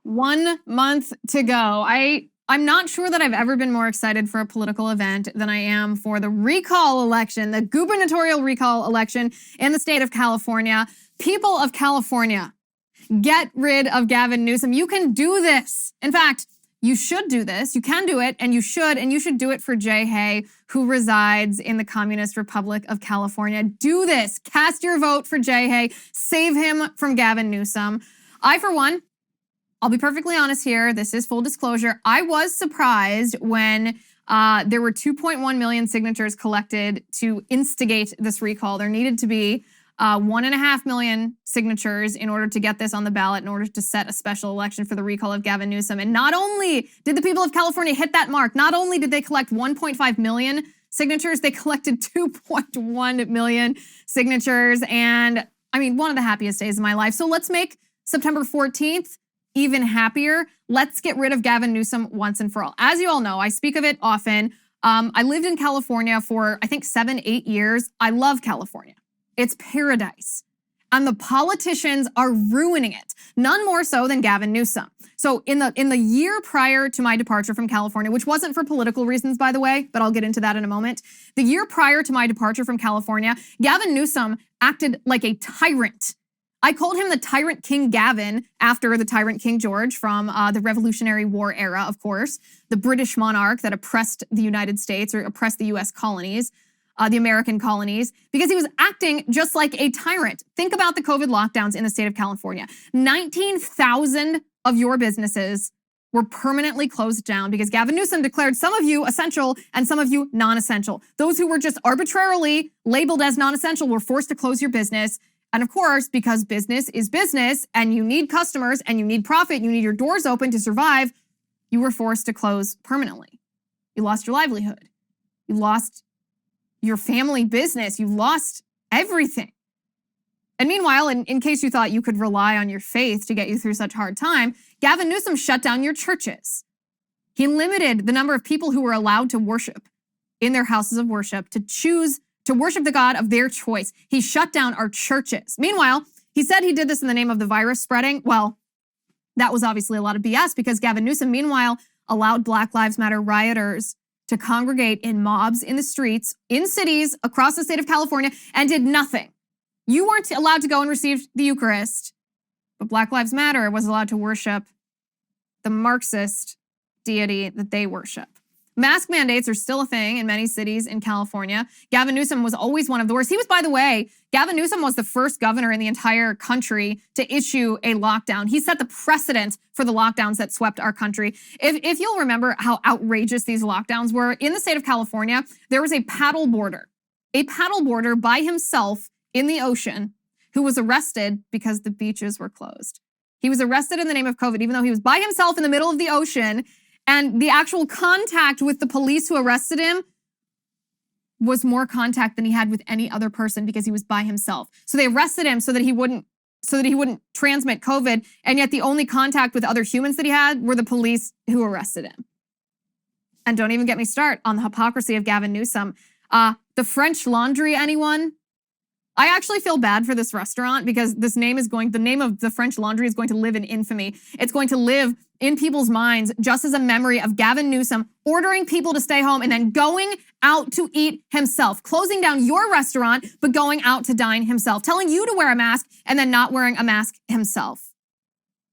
1 month to go. I'm not sure that I've ever been more excited for a political event than I am for the recall election, the gubernatorial recall election in the state of California. People of California, get rid of Gavin Newsom. You can do this. In fact, you should do this. You can do it, and you should do it for Jay Hay, who resides in the Communist Republic of California. Do this. Cast your vote for Jay Hay. Save him from Gavin Newsom. I, for one, I'll be perfectly honest here. This is full disclosure. I was surprised when there were 2.1 million signatures collected to instigate this recall. There needed to be 1.5 million signatures in order to get this on the ballot, in order to set a special election for the recall of Gavin Newsom. And not only did the people of California hit that mark, not only did they collect 1.5 million signatures, they collected 2.1 million signatures. And I mean, one of the happiest days of my life. So let's make September 14th even happier. Let's get rid of Gavin Newsom once and for all. As you all know, I speak of it often. I lived in California for, I think, 7-8 years. I love California. It's paradise. And the politicians are ruining it. None more so than Gavin Newsom. So in the year prior to my departure from California, which wasn't for political reasons, by the way, but I'll get into that in a moment. The year prior to my departure from California, Gavin Newsom acted like a tyrant. I called him the Tyrant King Gavin after the Tyrant King George from the Revolutionary War era, of course, the British monarch that oppressed the United States or oppressed the US colonies, the American colonies, because he was acting just like a tyrant. Think about the COVID lockdowns in the state of California. 19,000 of your businesses were permanently closed down because Gavin Newsom declared some of you essential and some of you non-essential. Those who were just arbitrarily labeled as non-essential were forced to close your business. And of course, because business is business and you need customers and you need profit, you need your doors open to survive, you were forced to close permanently. You lost your livelihood. You lost your family business. You lost everything. And meanwhile, in case you thought you could rely on your faith to get you through such hard time, Gavin Newsom shut down your churches. He limited the number of people who were allowed to worship in their houses of worship, to choose to worship the God of their choice. He shut down our churches. Meanwhile, he said he did this in the name of the virus spreading. Well, that was obviously a lot of BS because Gavin Newsom, meanwhile, allowed Black Lives Matter rioters to congregate in mobs in the streets, in cities across the state of California, and did nothing. You weren't allowed to go and receive the Eucharist, but Black Lives Matter was allowed to worship the Marxist deity that they worship. Mask mandates are still a thing in many cities in California. Gavin Newsom was always one of the worst. He was, by the way, Gavin Newsom was the first governor in the entire country to issue a lockdown. He set the precedent for the lockdowns that swept our country. If you'll remember how outrageous these lockdowns were, in the state of California, there was a paddleboarder by himself in the ocean who was arrested because the beaches were closed. He was arrested in the name of COVID, even though he was by himself in the middle of the ocean. And the actual contact with the police who arrested him was more contact than he had with any other person because he was by himself. So they arrested him so that he wouldn't transmit COVID. And yet the only contact with other humans that he had were the police who arrested him. And don't even get me started on the hypocrisy of Gavin Newsom. The French Laundry, anyone? I actually feel bad for this restaurant because the name of the French Laundry is going to live in infamy. It's going to live in people's minds just as a memory of Gavin Newsom ordering people to stay home and then going out to eat himself, closing down your restaurant, but going out to dine himself, telling you to wear a mask and then not wearing a mask himself.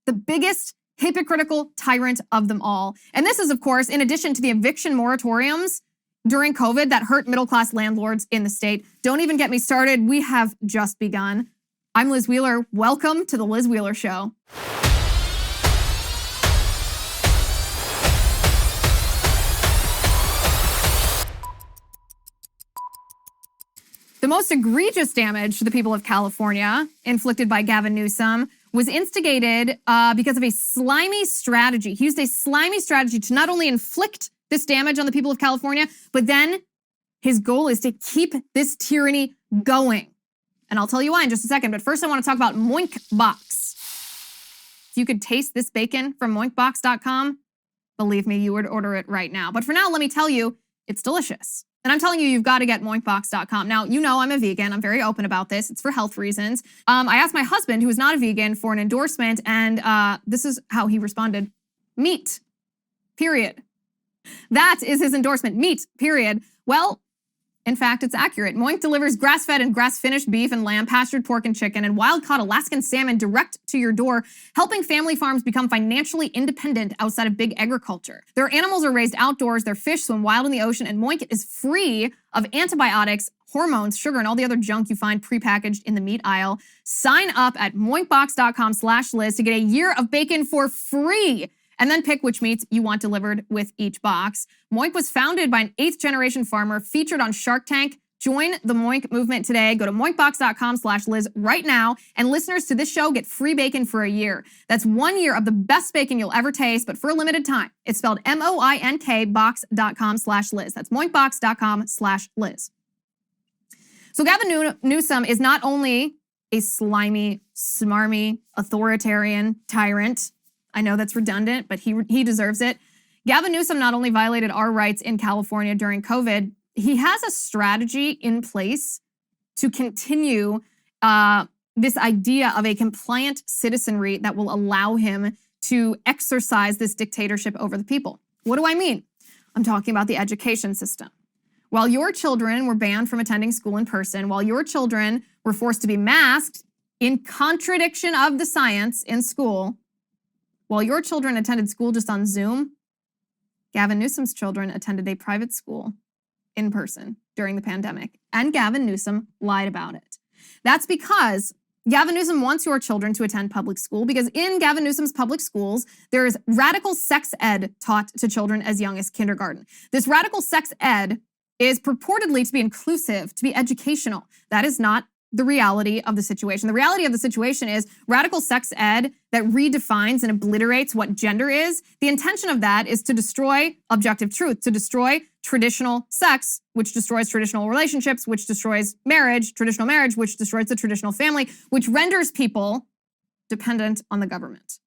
The biggest hypocritical tyrant of them all. And this is, of course, in addition to the eviction moratoriums during COVID that hurt middle-class landlords in the state. Don't even get me started. We have just begun. I'm Liz Wheeler. Welcome to The Liz Wheeler Show. The most egregious damage to the people of California inflicted by Gavin Newsom was instigated because of a slimy strategy. He used a slimy strategy to not only inflict this damage on the people of California, but then his goal is to keep this tyranny going. And I'll tell you why in just a second, but first I want to talk about MOINK Box. If you could taste this bacon from moinkbox.com, believe me, you would order it right now. But for now, let me tell you, it's delicious. And I'm telling you, you've got to get MOINKbox.com. Now, you know I'm a vegan. I'm very open about this. It's for health reasons. I asked my husband, who is not a vegan, for an endorsement, and this is how he responded. Meat, period. That is his endorsement, meat, period. Well, in fact, it's accurate. MOINK delivers grass-fed and grass-finished beef and lamb, pastured pork and chicken, and wild-caught Alaskan salmon direct to your door, helping family farms become financially independent outside of big agriculture. Their animals are raised outdoors, their fish swim wild in the ocean, and MOINK is free of antibiotics, hormones, sugar, and all the other junk you find prepackaged in the meat aisle. Sign up at moinkbox.com/Liz to get a year of bacon for free. And then pick which meats you want delivered with each box. MOINK was founded by an 8th-generation farmer featured on Shark Tank. Join the MOINK movement today. Go to moinkbox.com/Liz right now, and listeners to this show get free bacon for a year. That's 1 year of the best bacon you'll ever taste, but for a limited time. It's spelled MOINK box.com/Liz. That's moinkbox.com/Liz. So Gavin Newsom is not only a slimy, smarmy, authoritarian tyrant. I know that's redundant, but he deserves it. Gavin Newsom not only violated our rights in California during COVID, he has a strategy in place to continue this idea of a compliant citizenry that will allow him to exercise this dictatorship over the people. What do I mean? I'm talking about the education system. While your children were banned from attending school in person, while your children were forced to be masked in contradiction of the science in school, while your children attended school just on Zoom, Gavin Newsom's children attended a private school in person during the pandemic, and Gavin Newsom lied about it. That's because Gavin Newsom wants your children to attend public school, because in Gavin Newsom's public schools, there is radical sex ed taught to children as young as kindergarten. This radical sex ed is purportedly to be inclusive, to be educational. That is not the reality of the situation. The reality of the situation is radical sex ed that redefines and obliterates what gender is. The intention of that is to destroy objective truth, to destroy traditional sex, which destroys traditional relationships, which destroys marriage, traditional marriage, which destroys the traditional family, which renders people dependent on the government.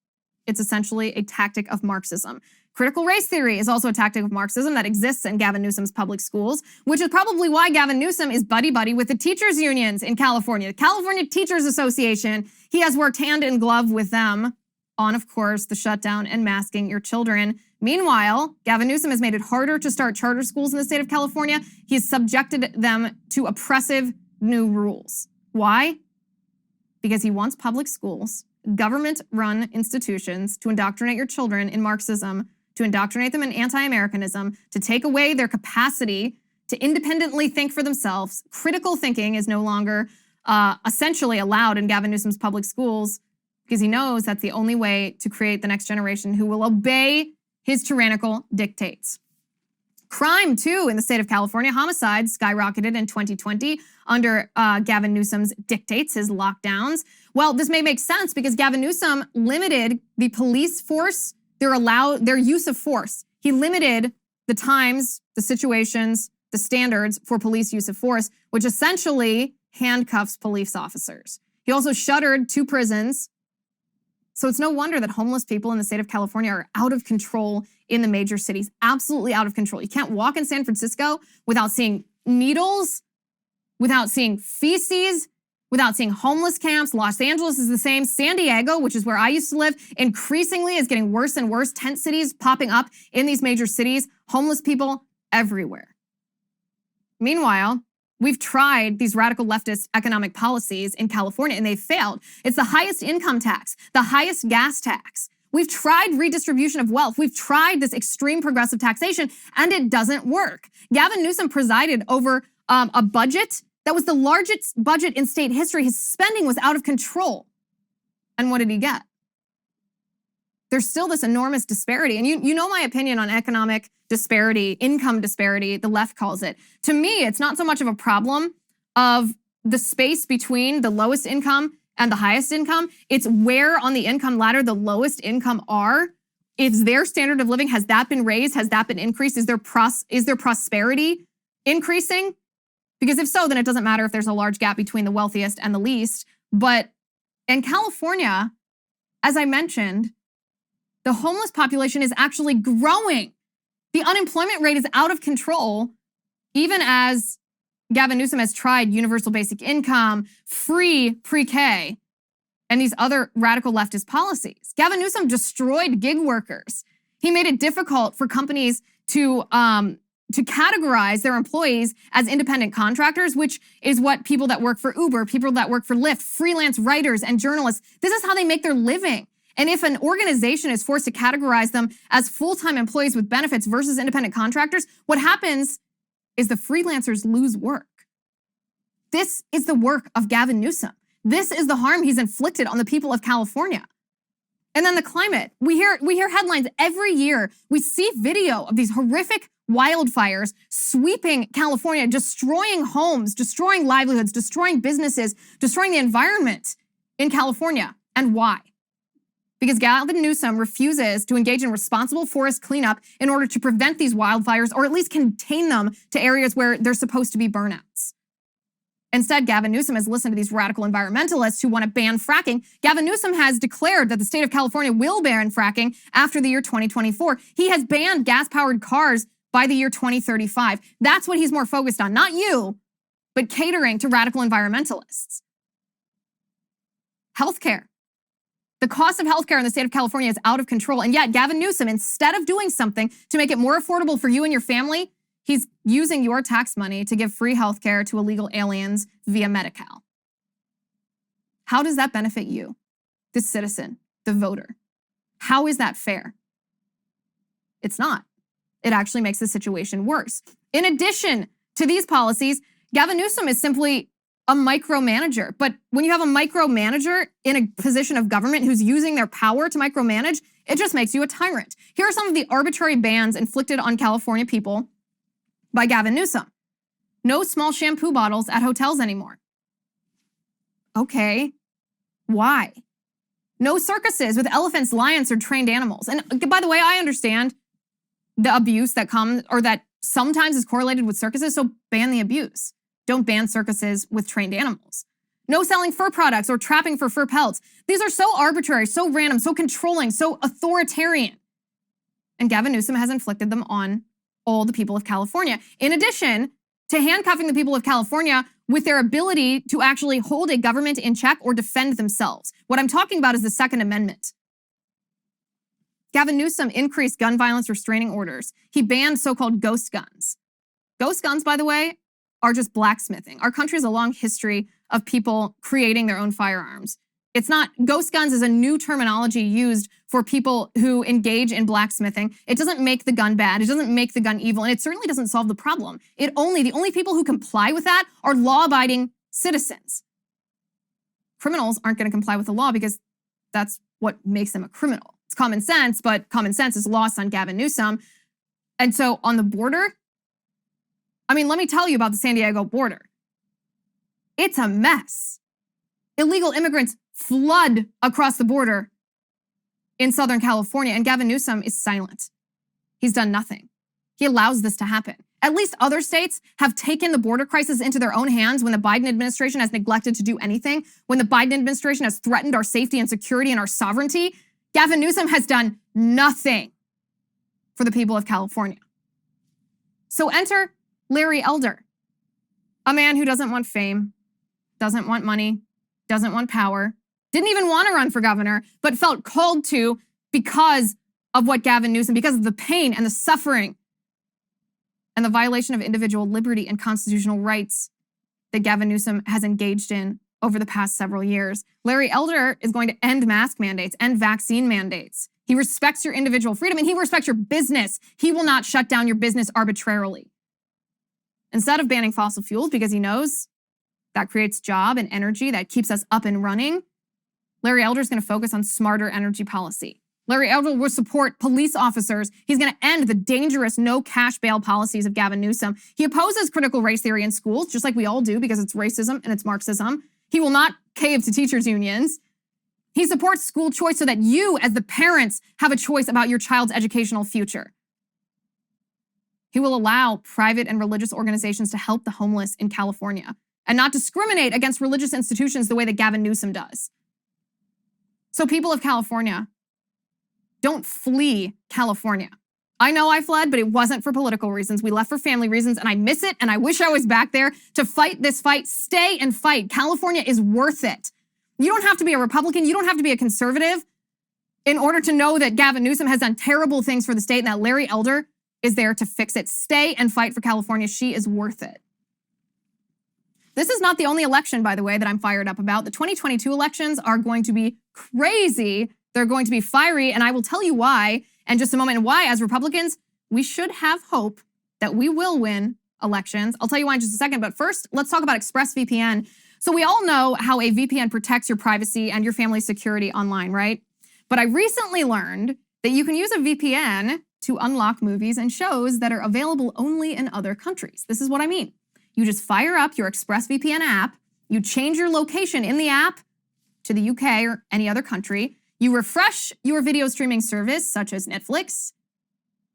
It's essentially a tactic of Marxism. Critical race theory is also a tactic of Marxism that exists in Gavin Newsom's public schools, which is probably why Gavin Newsom is buddy-buddy with the teachers' unions in California. The California Teachers Association, he has worked hand in glove with them on, of course, the shutdown and masking your children. Meanwhile, Gavin Newsom has made it harder to start charter schools in the state of California. He's subjected them to oppressive new rules. Why? Because he wants public schools, government-run institutions, to indoctrinate your children in Marxism, to indoctrinate them in anti-Americanism, to take away their capacity to independently think for themselves. Critical thinking is no longer essentially allowed in Gavin Newsom's public schools, because he knows that's the only way to create the next generation who will obey his tyrannical dictates. Crime, too, in the state of California. Homicides skyrocketed in 2020 under Gavin Newsom's dictates, his lockdowns. Well, this may make sense because Gavin Newsom limited the police force, their use of force. He limited the times, the situations, the standards for police use of force, which essentially handcuffs police officers. He also shuttered 2 prisons. So it's no wonder that homeless people in the state of California are out of control in the major cities, absolutely out of control. You can't walk in San Francisco without seeing needles, without seeing feces, without seeing homeless camps. Los Angeles is the same. San Diego, which is where I used to live, increasingly is getting worse and worse. Tent cities popping up in these major cities. Homeless people everywhere. Meanwhile, we've tried these radical leftist economic policies in California and they've failed. It's the highest income tax, the highest gas tax. We've tried redistribution of wealth. We've tried this extreme progressive taxation and it doesn't work. Gavin Newsom presided over a budget that was the largest budget in state history. His spending was out of control. And what did he get? There's still this enormous disparity. And you know my opinion on economic disparity, income disparity, the left calls it. To me, it's not so much of a problem of the space between the lowest income and the highest income. It's where on the income ladder the lowest income are. Is their standard of living, has that been raised? Has that been increased? Is their prosperity increasing? Because if so, then it doesn't matter if there's a large gap between the wealthiest and the least. But in California, as I mentioned, the homeless population is actually growing. The unemployment rate is out of control. even as Gavin Newsom has tried universal basic income, free pre-K, and these other radical leftist policies. Gavin Newsom destroyed gig workers. He made it difficult for companies to categorize their employees as independent contractors, which is what people that work for Uber, people that work for Lyft, freelance writers and journalists, this is how they make their living. And if an organization is forced to categorize them as full-time employees with benefits versus independent contractors, what happens is the freelancers lose work. This is the work of Gavin Newsom. This is the harm he's inflicted on the people of California. And then the climate. We hear headlines every year. We see video of these horrific wildfires sweeping California, destroying homes, destroying livelihoods, destroying businesses, destroying the environment in California. And why? Because Gavin Newsom refuses to engage in responsible forest cleanup in order to prevent these wildfires or at least contain them to areas where there's supposed to be burnouts. Instead, Gavin Newsom has listened to these radical environmentalists who want to ban fracking. Gavin Newsom has declared that the state of California will ban fracking after the year 2024. He has banned gas-powered cars by the year 2035. That's what he's more focused on, not you, but catering to radical environmentalists. Healthcare. The cost of healthcare in the state of California is out of control. And yet Gavin Newsom, instead of doing something to make it more affordable for you and your family, he's using your tax money to give free healthcare to illegal aliens via Medi-Cal. How does that benefit you, the citizen, the voter? How is that fair? It's not. It actually makes the situation worse. In addition to these policies, Gavin Newsom is simply a micromanager. But when you have a micromanager in a position of government who's using their power to micromanage, it just makes you a tyrant. Here are some of the arbitrary bans inflicted on California people by Gavin Newsom. No small shampoo bottles at hotels anymore. Okay, why? No circuses with elephants, lions, or trained animals. And by the way, I understand the abuse that comes or that sometimes is correlated with circuses, so ban the abuse. Don't ban circuses with trained animals. No selling fur products or trapping for fur pelts. These are so arbitrary, so random, so controlling, so authoritarian. And Gavin Newsom has inflicted them on all the people of California. In addition to handcuffing the people of California with their ability to actually hold a government in check or defend themselves. What I'm talking about is the Second Amendment. Gavin Newsom increased gun violence restraining orders. He banned so-called ghost guns. Ghost guns, by the way, are just blacksmithing. Our country has a long history of people creating their own firearms. It's not, ghost guns is a new terminology used for people who engage in blacksmithing. It doesn't make the gun bad. It doesn't make the gun evil. And it certainly doesn't solve the problem. The only people who comply with that are law-abiding citizens. Criminals aren't going to comply with the law because that's what makes them a criminal. It's common sense, but common sense is lost on Gavin Newsom. And so on the border, I mean, let me tell you about the San Diego border. It's a mess. Illegal immigrants flood across the border in Southern California, and Gavin Newsom is silent. He's done nothing. He allows this to happen. At least other states have taken the border crisis into their own hands when the Biden administration has neglected to do anything, when the Biden administration has threatened our safety and security and our sovereignty. Gavin Newsom has done nothing for the people of California. So enter Larry Elder, a man who doesn't want fame, doesn't want money, doesn't want power, didn't even want to run for governor, but felt called to because of what Gavin Newsom, because of the pain and the suffering and the violation of individual liberty and constitutional rights that Gavin Newsom has engaged in over the past several years. Larry Elder is going to end mask mandates, end vaccine mandates. He respects your individual freedom and he respects your business. He will not shut down your business arbitrarily. Instead of banning fossil fuels because he knows that creates job and energy that keeps us up and running, Larry Elder is going to focus on smarter energy policy. Larry Elder will support police officers. He's going to end the dangerous no cash bail policies of Gavin Newsom. He opposes critical race theory in schools, just like we all do, because it's racism and it's Marxism. He will not cave to teachers' unions. He supports school choice so that you, as the parents, have a choice about your child's educational future. He will allow private and religious organizations to help the homeless in California and not discriminate against religious institutions the way that Gavin Newsom does. So people of California, don't flee California. I know I fled, but it wasn't for political reasons. We left for family reasons, and I miss it, and I wish I was back there to fight this fight. Stay and fight. California is worth it. You don't have to be a Republican. You don't have to be a conservative in order to know that Gavin Newsom has done terrible things for the state and that Larry Elder is there to fix it. Stay and fight for California. She is worth it. This is not the only election, by the way, that I'm fired up about. The 2022 elections are going to be crazy. They're going to be fiery, and I will tell you why in just a moment, and why, as Republicans, we should have hope that we will win elections. I'll tell you why in just a second, but first, let's talk about EXPRESSVPN. So we all know how a VPN protects your privacy and your family's security online, right? But I recently learned that you can use a VPN to unlock movies and shows that are available only in other countries. This is what I mean. You just fire up your EXPRESSVPN app, you change your location in the app to the UK or any other country, you refresh your video streaming service, such as Netflix,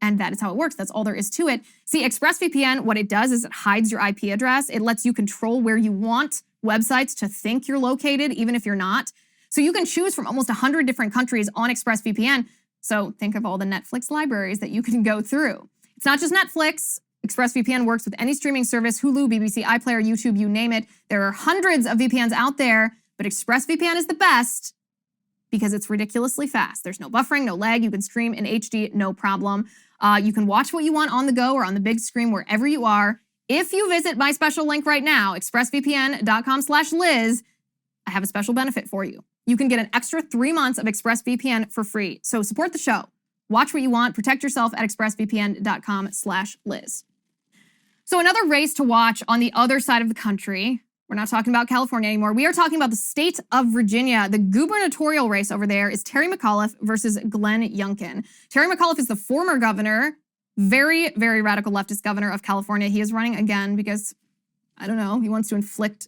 and that is how it works. That's all there is to it. See, EXPRESSVPN, what it does is it hides your IP address. It lets you control where you want websites to think you're located, even if you're not. So you can choose from almost 100 different countries on EXPRESSVPN. So think of all the Netflix libraries that you can go through. It's not just Netflix. EXPRESSVPN works with any streaming service, Hulu, BBC, iPlayer, YouTube, you name it. There are hundreds of VPNs out there, but EXPRESSVPN is the best because it's ridiculously fast. There's no buffering, no lag. You can stream in HD, no problem. You can watch what you want on the go or on the big screen wherever you are. If you visit my special link right now, expressvpn.com/Liz, I have a special benefit for you. You can get an extra 3 months of EXPRESSVPN for free. So support the show. Watch what you want. Protect yourself at expressvpn.com/Liz. So another race to watch on the other side of the country. We're not talking about California anymore. We are talking about the state of Virginia. The gubernatorial race over there is Terry McAuliffe versus Glenn Youngkin. Terry McAuliffe is the former governor, very, very radical leftist governor of California. He is running again because, I don't know, he wants to inflict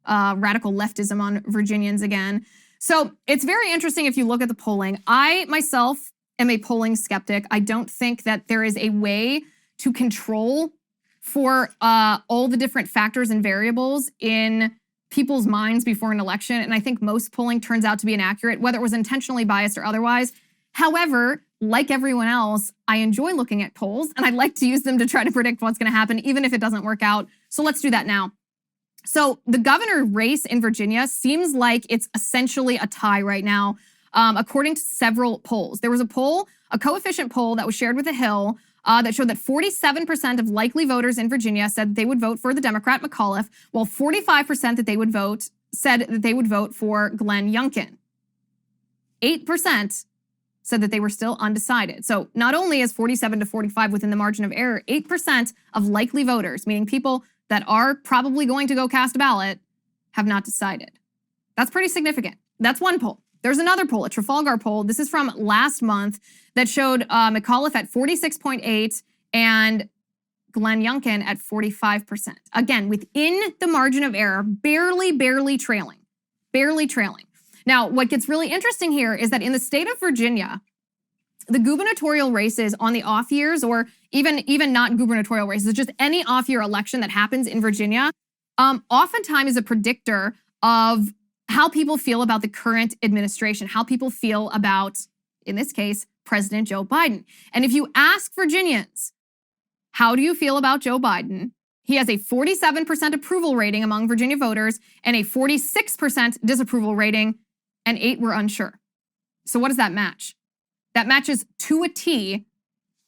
radical leftism on Virginians again. So it's very interesting if you look at the polling. I, myself, am a polling skeptic. I don't think that there is a way to control for all the different factors and variables in people's minds before an election. And I think most polling turns out to be inaccurate, whether it was intentionally biased or otherwise. However, like everyone else, I enjoy looking at polls and I like to use them to try to predict what's going to happen, even if it doesn't work out. So let's do that now. So the governor race in Virginia seems like it's essentially a tie right now, according to several polls. There was a poll, a coefficient poll that was shared with The Hill, that showed that 47% of likely voters in Virginia said they would vote for the Democrat McAuliffe, while 45% that they would vote said that they would vote for Glenn Youngkin. 8% said that they were still undecided. So not only is 47 to 45 within the margin of error, 8% of likely voters, meaning people that are probably going to go cast a ballot, have not decided. That's pretty significant. That's one poll. There's another poll, a Trafalgar poll. This is from last month that showed McAuliffe at 46.8 and Glenn Youngkin at 45%. Again, within the margin of error, barely trailing. Now, what gets really interesting here is that in the state of Virginia, the gubernatorial races on the off years, or even not gubernatorial races, just any off-year election that happens in Virginia, oftentimes is a predictor of how people feel about the current administration, how people feel about, in this case, President Joe Biden. And if you ask Virginians, how do you feel about Joe Biden? He has a 47% approval rating among Virginia voters and a 46% disapproval rating, and 8 were unsure. So what does that match? That matches to a T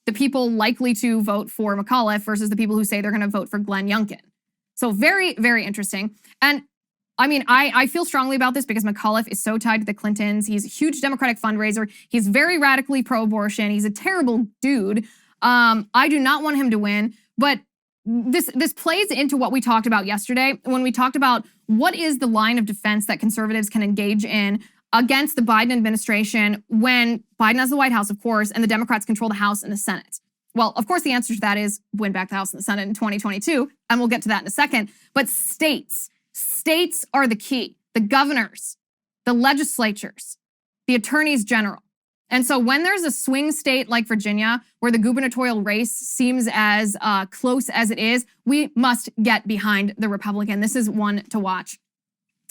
the people likely to vote for McAuliffe versus the people who say they're going to vote for Glenn Youngkin. So very, very interesting. And I mean, I feel strongly about this because McAuliffe is so tied to the Clintons. He's a huge Democratic fundraiser. He's very radically pro-abortion. He's a terrible dude. I do not want him to win. But this plays into what we talked about yesterday when we talked about what is the line of defense that conservatives can engage in against the Biden administration when Biden has the White House, of course, and the Democrats control the House and the Senate. Well, of course, the answer to that is win back the House and the Senate in 2022, and we'll get to that in a second. But states are the key. The governors, the legislatures, the attorneys general. And so when there's a swing state like Virginia, where the gubernatorial race seems as close as it is, we must get behind the Republican. This is one to watch.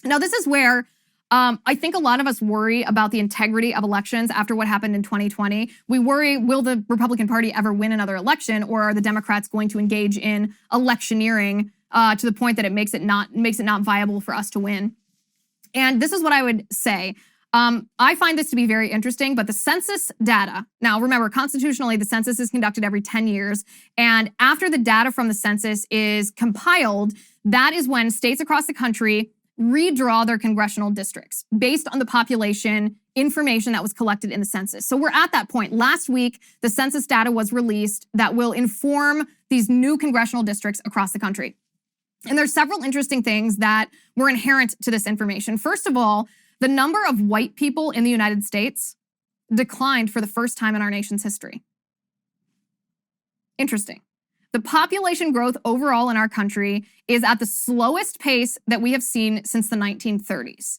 Now, this is where I think a lot of us worry about the integrity of elections after what happened in 2020. We worry, will the Republican Party ever win another election, or are the Democrats going to engage in electioneering to the point that it makes it not viable for us to win? And this is what I would say. I find this to be very interesting, but the census data, now remember, constitutionally, the census is conducted every 10 years. And after the data from the census is compiled, that is when states across the country redraw their congressional districts based on the population information that was collected in the census. So we're at that point. Last week, the census data was released that will inform these new congressional districts across the country. And there's several interesting things that were inherent to this information. First of all, the number of white people in the United States declined for the first time in our nation's history. Interesting. The population growth overall in our country is at the slowest pace that we have seen since the 1930s.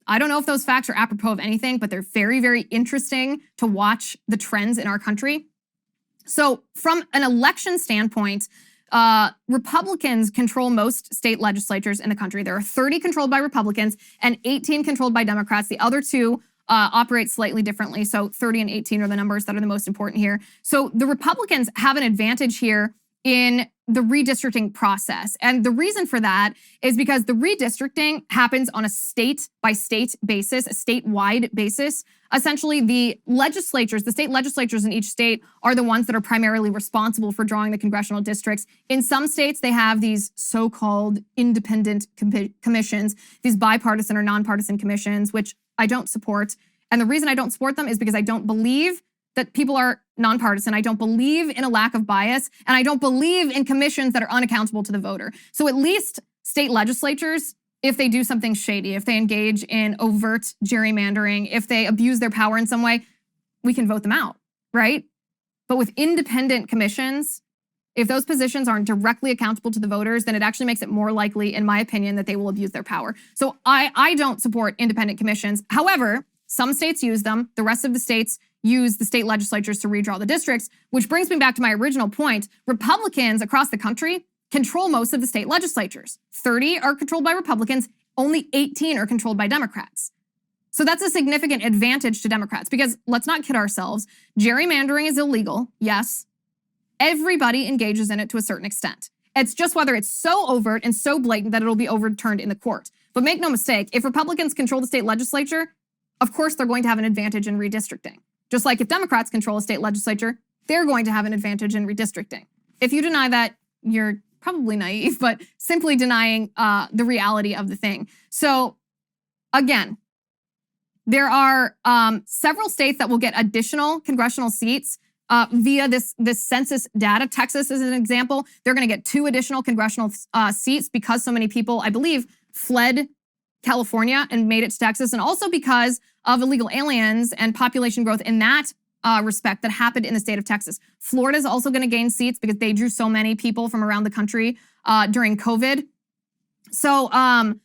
I don't know if those facts are apropos of anything, but they're very, very interesting to watch the trends in our country. So from an election standpoint, Republicans control most state legislatures in the country. There are 30 controlled by Republicans and 18 controlled by Democrats. The other two operate slightly differently. So 30 and 18 are the numbers that are the most important here. So the Republicans have an advantage here in the redistricting process. And the reason for that is because the redistricting happens on a state-by-state basis, a statewide basis. Essentially, the state legislatures in each state are the ones that are primarily responsible for drawing the congressional districts. In some states, they have these so-called independent commissions, these bipartisan or nonpartisan commissions, which I don't support. And the reason I don't support them is because I don't believe that people are nonpartisan. I don't believe in a lack of bias, and I don't believe in commissions that are unaccountable to the voter. So at least state legislatures, if they do something shady, if they engage in overt gerrymandering, if they abuse their power in some way, we can vote them out, right? But with independent commissions, if those positions aren't directly accountable to the voters, then it actually makes it more likely, in my opinion, that they will abuse their power. So I don't support independent commissions. However, some states use them. The rest of the states use the state legislatures to redraw the districts, which brings me back to my original point. Republicans across the country control most of the state legislatures. 30 are controlled by Republicans, only 18 are controlled by Democrats. So that's a significant advantage to Democrats because let's not kid ourselves. Gerrymandering is illegal, yes. Everybody engages in it to a certain extent. It's just whether it's so overt and so blatant that it'll be overturned in the court. But make no mistake, if Republicans control the state legislature, of course they're going to have an advantage in redistricting. Just like if Democrats control a state legislature, they're going to have an advantage in redistricting. If you deny that, you're probably naive, but simply denying the reality of the thing. So again, there are several states that will get additional congressional seats via this census data. Texas is an example. They're going to get 2 additional congressional seats because so many people, I believe, fled California and made it to Texas, and also because of illegal aliens and population growth in that respect that happened in the state of Texas. Florida is also going to gain seats because they drew so many people from around the country during COVID. So an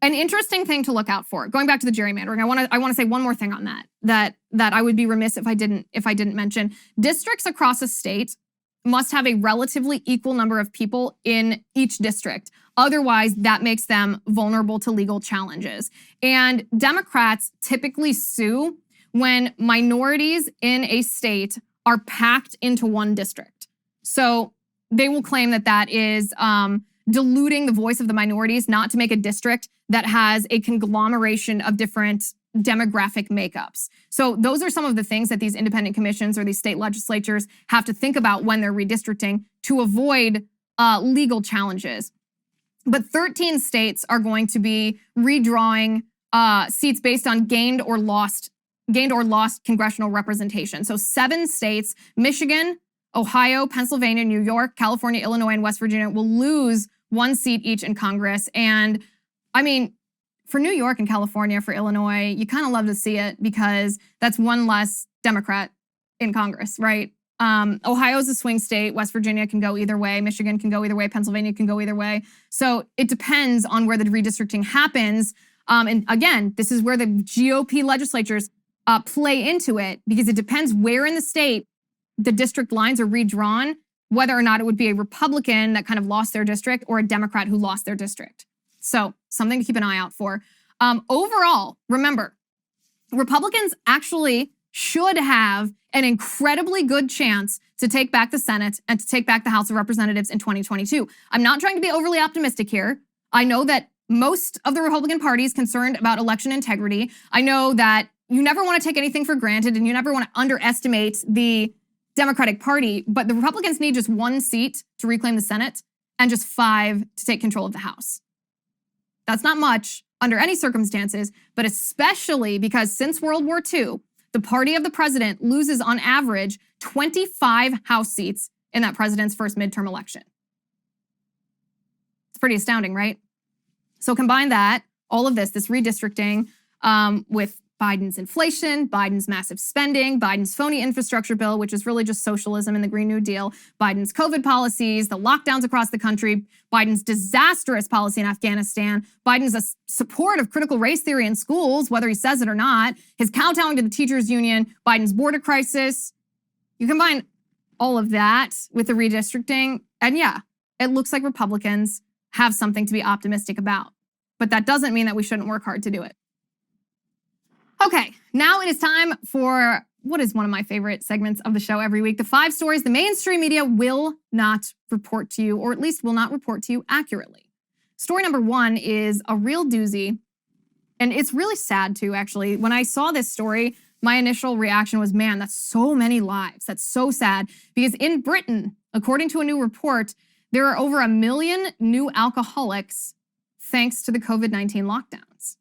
interesting thing to look out for. Going back to the gerrymandering, I want to say one more thing on that I would be remiss if I didn't mention. Districts across a state must have a relatively equal number of people in each district. Otherwise, that makes them vulnerable to legal challenges. And Democrats typically sue when minorities in a state are packed into one district. So they will claim that that is diluting the voice of the minorities, not to make a district that has a conglomeration of different demographic makeups. So those are some of the things that these independent commissions or these state legislatures have to think about when they're redistricting to avoid legal challenges. But 13 states are going to be redrawing seats based on gained or lost congressional representation. So 7 states, Michigan, Ohio, Pennsylvania, New York, California, Illinois, and West Virginia will lose 1 seat each in Congress. And I mean, for New York and California, for Illinois, you kind of love to see it because that's 1 less Democrat in Congress, right? Ohio's a swing state. West Virginia can go either way. Michigan can go either way. Pennsylvania can go either way. So it depends on where the redistricting happens. And again, this is where the GOP legislatures play into it because it depends where in the state the district lines are redrawn, whether or not it would be a Republican that kind of lost their district or a Democrat who lost their district. So something to keep an eye out for. Overall, remember, Republicans actually should have an incredibly good chance to take back the Senate and to take back the House of Representatives in 2022. I'm not trying to be overly optimistic here. I know that most of the Republican Party is concerned about election integrity. I know that you never want to take anything for granted and you never want to underestimate the Democratic Party, but the Republicans need just 1 seat to reclaim the Senate and just 5 to take control of the House. That's not much under any circumstances, but especially because since World War II, the party of the president loses on average 25 House seats in that president's first midterm election. It's pretty astounding, right? So combine that, all of this redistricting with Biden's inflation, Biden's massive spending, Biden's phony infrastructure bill, which is really just socialism and the Green New Deal, Biden's COVID policies, the lockdowns across the country, Biden's disastrous policy in Afghanistan, Biden's support of critical race theory in schools, whether he says it or not, his kowtowing to the teachers union, Biden's border crisis. You combine all of that with the redistricting, and yeah, it looks like Republicans have something to be optimistic about. But that doesn't mean that we shouldn't work hard to do it. Okay, now it is time for what is one of my favorite segments of the show every week, the 5 stories the mainstream media will not report to you, or at least will not report to you accurately. Story number 1 is a real doozy, and it's really sad too, actually. When I saw this story, my initial reaction was, man, that's so many lives. That's so sad. Because in Britain, according to a new report, there are over 1 million new alcoholics thanks to the COVID-19 lockdowns.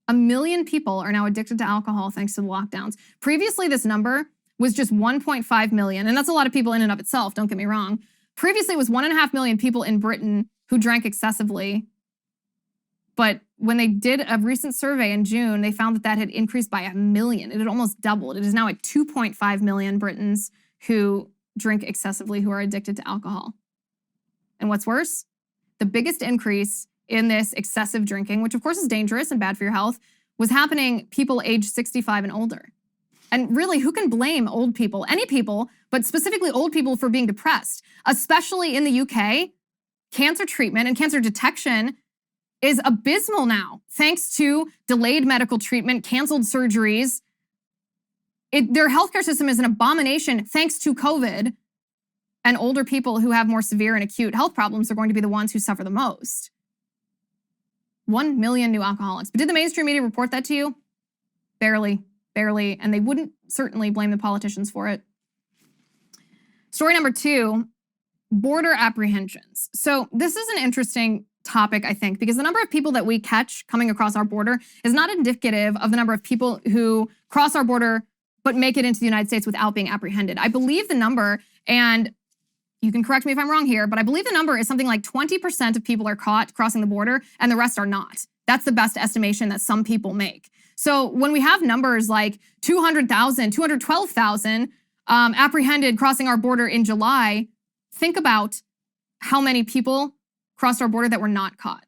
1 million people are now addicted to alcohol thanks to the lockdowns. Previously, this number was just 1.5 million, and that's a lot of people in and of itself, don't get me wrong. Previously, it was 1.5 million people in Britain who drank excessively. But when they did a recent survey in June, they found that that had increased by 1 million. It had almost doubled. It is now at 2.5 million Britons who drink excessively, who are addicted to alcohol. And what's worse, the biggest increase in this excessive drinking, which of course is dangerous and bad for your health, was happening people age 65 and older. And really, who can blame old people? Any people, but specifically old people, for being depressed. Especially in the UK, cancer treatment and cancer detection is abysmal now, thanks to delayed medical treatment, canceled surgeries. Their healthcare system is an abomination thanks to COVID. And older people who have more severe and acute health problems are going to be the ones who suffer the most. 1 million new alcoholics. But did the mainstream media report that to you? Barely. And they wouldn't certainly blame the politicians for it. Story number 2, border apprehensions. So this is an interesting topic, I think, because the number of people that we catch coming across our border is not indicative of the number of people who cross our border but make it into the United States without being apprehended. I believe the number, and you can correct me if I'm wrong here, but I believe the number is something like 20% of people are caught crossing the border and the rest are not. That's the best estimation that some people make. So when we have numbers like 200,000, 212,000 apprehended crossing our border in July, think about how many people crossed our border that were not caught.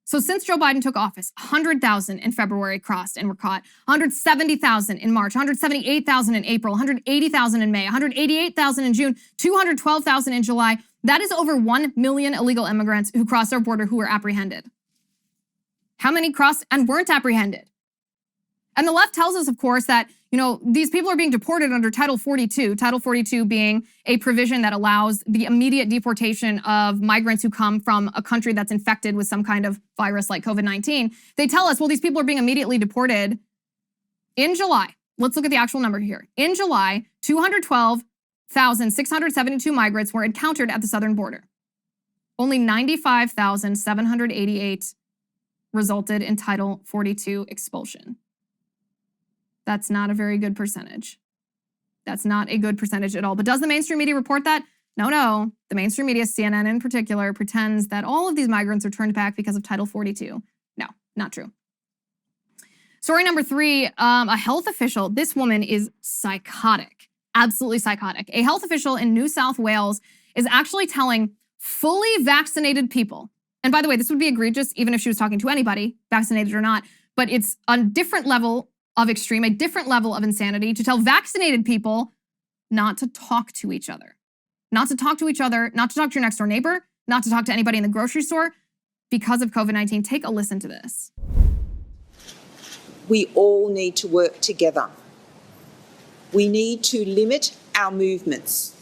So since Joe Biden took office, 100,000 in February crossed and were caught, 170,000 in March, 178,000 in April, 180,000 in May, 188,000 in June, 212,000 in July. That is over 1 million illegal immigrants who crossed our border who were apprehended. How many crossed and weren't apprehended? And the left tells us, of course, that, these people are being deported under Title 42, Title 42 being a provision that allows the immediate deportation of migrants who come from a country that's infected with some kind of virus like COVID-19. They tell us, well, these people are being immediately deported. In July, let's look at the actual number here. In July, 212,672 migrants were encountered at the southern border. Only 95,788 resulted in Title 42 expulsion. That's not a very good percentage. That's not a good percentage at all. But does the mainstream media report that? No. The mainstream media, CNN in particular, pretends that all of these migrants are turned back because of Title 42. No, not true. Story number 3, a health official. This woman is psychotic, absolutely psychotic. A health official in New South Wales is actually telling fully vaccinated people, and by the way, this would be egregious even if she was talking to anybody, vaccinated or not, but it's a different level of extreme, a different level of insanity to tell vaccinated people not to talk to each other. Not to talk to each other, not to talk to your next door neighbor, not to talk to anybody in the grocery store because of COVID-19. Take a listen to this. We all need to work together. We need to limit our movements.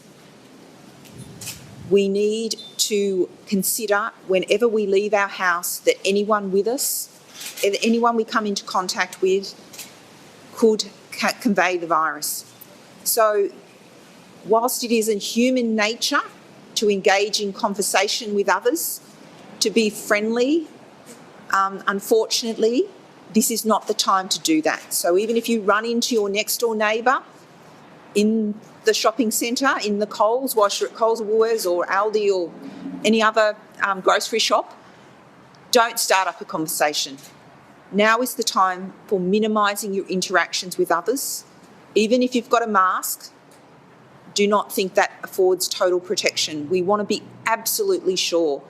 We need to consider whenever we leave our house that anyone with us, anyone we come into contact with could convey the virus. So whilst it is in human nature to engage in conversation with others, to be friendly, unfortunately, this is not the time to do that. So even if you run into your next door neighbour in the shopping centre, in the Coles, whilst you're at Coles or Woolworths or Aldi or any other grocery shop, don't start up a conversation. Now is the time for minimising your interactions with others. Even if you've got a mask, do not think that affords total protection. We want to be absolutely sure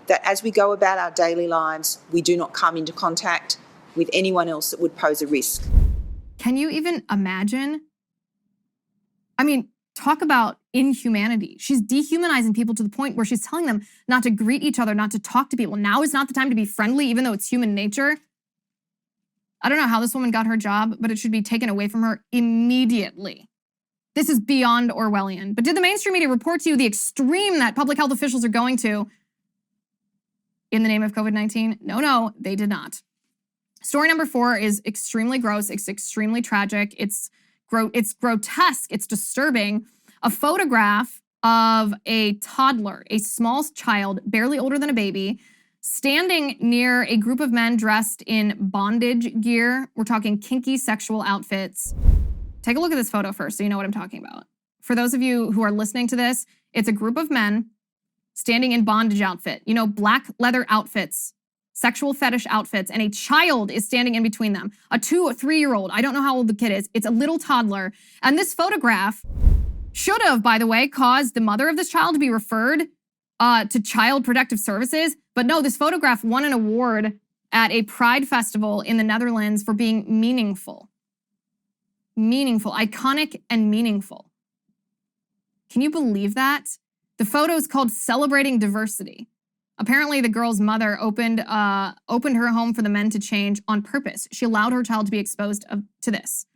that as we go about our daily lives, we do not come into contact with anyone else that would pose a risk. Can you even imagine? I mean, talk about inhumanity. She's dehumanizing people to the point where she's telling them not to greet each other, not to talk to people. Now is not the time to be friendly, even though it's human nature. I don't know how this woman got her job, but it should be taken away from her immediately. This is beyond Orwellian. But did the mainstream media report to you the extreme that public health officials are going to in the name of COVID-19? No, they did not. Story number 4 is extremely gross. It's extremely tragic. It's grotesque. It's disturbing. A photograph of a toddler, a small child, barely older than a baby, standing near a group of men dressed in bondage gear. We're talking kinky sexual outfits. Take a look at this photo first so you know what I'm talking about. For those of you who are listening to this, it's a group of men standing in bondage outfit. You know, black leather outfits, sexual fetish outfits, and a child is standing in between them. A 2 or 3-year-old. I don't know how old the kid is. It's a little toddler. And this photograph should have, by the way, caused the mother of this child to be referred to Child Protective Services. But no, this photograph won an award at a Pride festival in the Netherlands for being meaningful. Meaningful, iconic and meaningful. Can you believe that? The photo is called Celebrating Diversity. Apparently, the girl's mother opened her home for the men to change on purpose. She allowed her child to be exposed to this.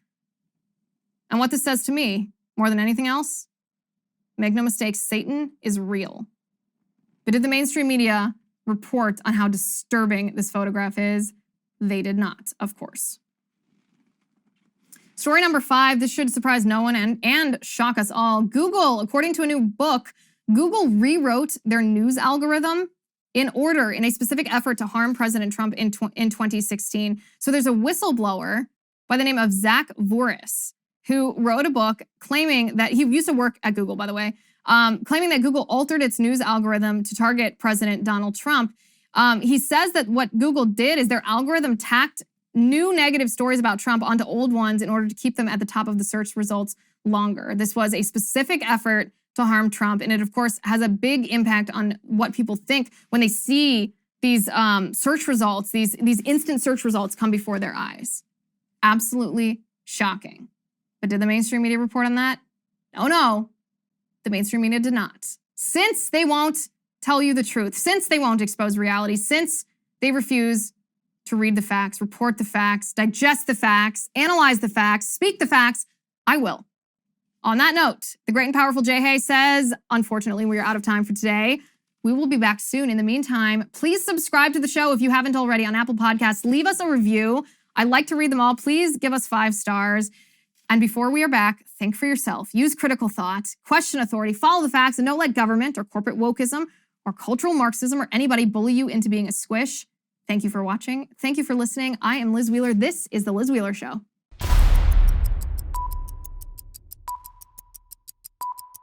And what this says to me, more than anything else, make no mistake, Satan is real. But did the mainstream media report on how disturbing this photograph is? They did not, of course. Story number 5, this should surprise no one and shock us all. Google, according to a new book, Google rewrote their news algorithm in a specific effort to harm President Trump in 2016. So there's a whistleblower by the name of Zach Voris who wrote a book claiming that he used to work at Google, by the way, claiming that Google altered its news algorithm to target President Donald Trump. He says that what Google did is their algorithm tacked new negative stories about Trump onto old ones in order to keep them at the top of the search results longer. This was a specific effort to harm Trump, and it, of course, has a big impact on what people think when they see these search results, these instant search results come before their eyes. Absolutely shocking. But did the mainstream media report on that? No. The mainstream media did not. Since they won't tell you the truth, since they won't expose reality, since they refuse to read the facts, report the facts, digest the facts, analyze the facts, speak the facts, I will. On that note, the great and powerful Jay Hay says, unfortunately, we are out of time for today. We will be back soon. In the meantime, please subscribe to the show if you haven't already on Apple Podcasts. Leave us a review. I like to read them all. Please give us 5 stars. And before we are back, think for yourself. Use critical thought, question authority, follow the facts, and don't let government or corporate wokeism or cultural Marxism or anybody bully you into being a squish. Thank you for watching. Thank you for listening. I am Liz Wheeler. This is The Liz Wheeler Show.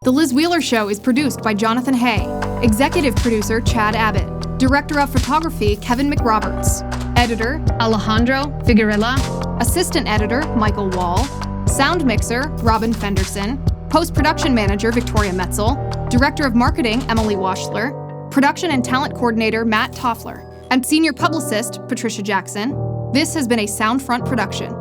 The Liz Wheeler Show is produced by Jonathan Hay, executive producer Chad Abbott, director of photography Kevin McRoberts, editor Alejandro Figuerella, assistant editor Michael Wall, sound mixer Robin Fenderson, post-production manager Victoria Metzel, director of marketing Emily Washler, production and talent coordinator Matt Toffler, and senior publicist Patricia Jackson. This has been a Soundfront production.